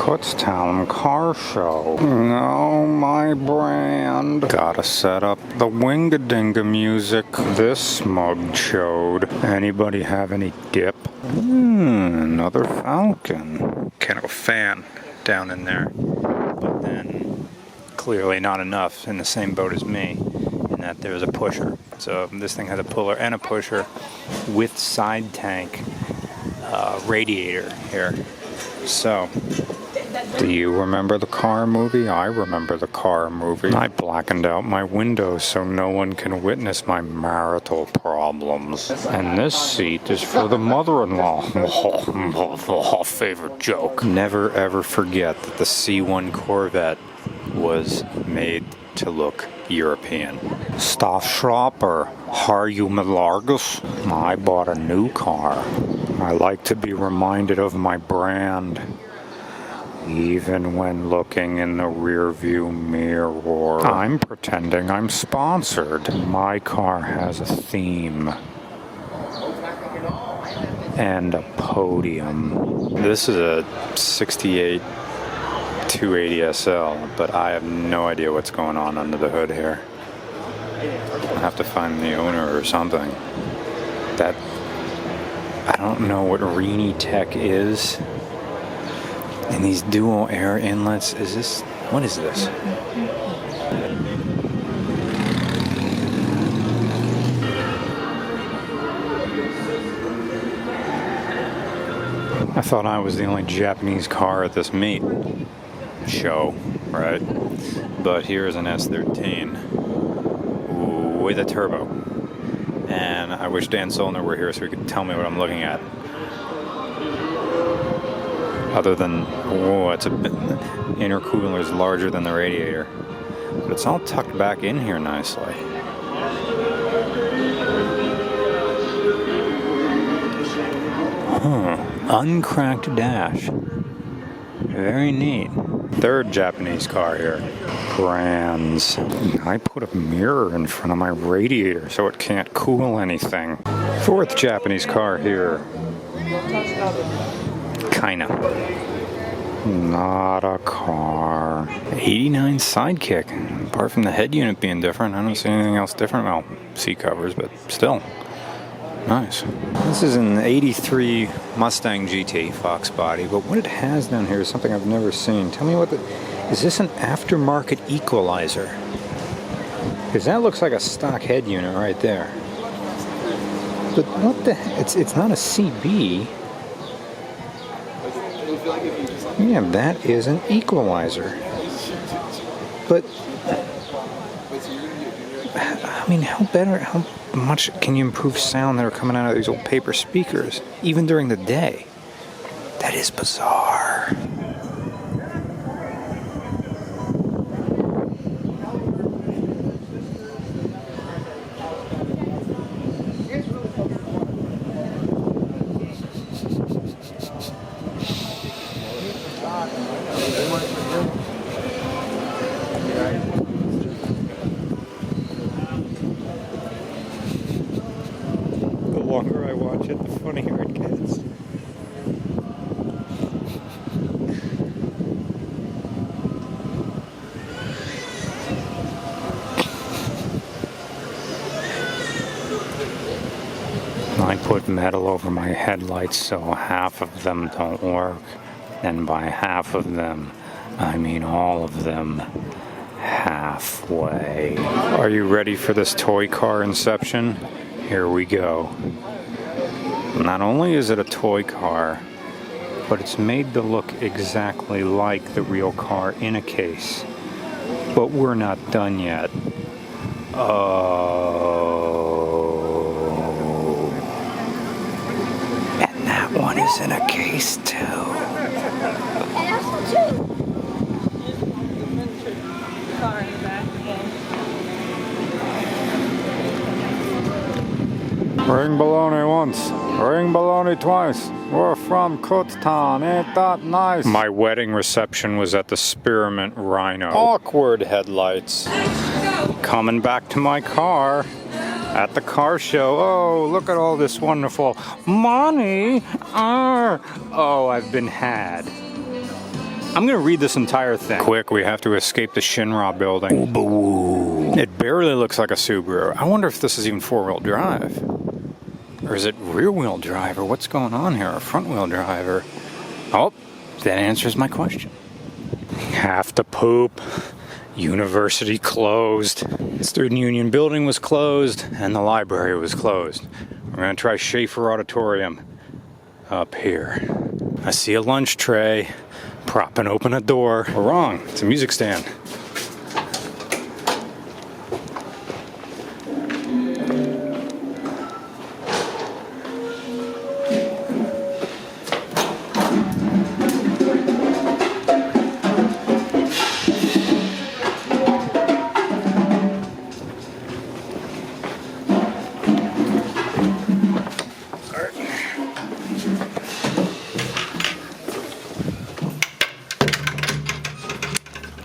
Kutztown car show. Oh, my brand. Gotta set up the winga-dinga music. This mug showed. Anybody have any dip? Another Falcon. Kind of a fan down in there. But then, clearly not enough in the same boat as me, in that there's a pusher. So this thing has a puller and a pusher with side tank radiator here. So, do you remember the Car movie? I remember the Car movie. I blackened out my windows so no one can witness my marital problems. And this seat is for the mother-in-law. Favorite joke. Never ever forget that the C1 Corvette was made to look European. Stoffschrauber, are you Malargus? I bought a new car. I like to be reminded of my brand, even when looking in the rearview mirror. I'm pretending I'm sponsored. My car has a theme and a podium. This is a 68 280 SL, but I have no idea what's going on under the hood here. I have to find the owner or something. I don't know what Rini Tech is. And these dual air inlets, what is this? I thought I was the only Japanese car at this meet show, right? But here's an S13 with a turbo. And I wish Dan Solner were here so he could tell me what I'm looking at. Other than, it's a bit, intercooler is larger than the radiator. But it's all tucked back in here nicely. Uncracked dash. Very neat. Third Japanese car here. Brands. I put a mirror in front of my radiator so it can't cool anything. Fourth Japanese car here. Kinda. Not a car. 89 Sidekick. Apart from the head unit being different, I don't see anything else different. Well, seat covers, but still. Nice. This is an 83 Mustang GT Fox body, but what it has down here is something I've never seen. Tell me is this an aftermarket equalizer? Because that looks like a stock head unit right there. But what the heck? It's not a CB. Yeah, that is an equalizer. But I mean, how much can you improve sound that are coming out of these old paper speakers, even during the day? That is bizarre. The longer I watch it, the funnier it gets. I put metal over my headlights so half of them don't work. And by half of them, I mean all of them. Halfway. Are you ready for this toy car inception? Here we go. Not only is it a toy car, but it's made to look exactly like the real car in a case. But we're not done yet. Oh. And that one is in a case too. Ring baloney once, ring baloney twice. We're from Kutztown, ain't that nice? My wedding reception was at the Spearmint Rhino. Awkward headlights. Coming back to my car at the car show. Oh, look at all this wonderful money. Oh, I've been had. I'm gonna read this entire thing. Quick, we have to escape the Shinra building. Ooh, it barely looks like a Subaru. I wonder if this is even four-wheel drive. Or is it rear-wheel drive, or what's going on here? Or front-wheel drive, or... Oh, that answers my question. Have to poop. University closed. Student Union building was closed, and the library was closed. We're gonna try Schaefer Auditorium up here. I see a lunch tray propping open a door. We're wrong. It's a music stand.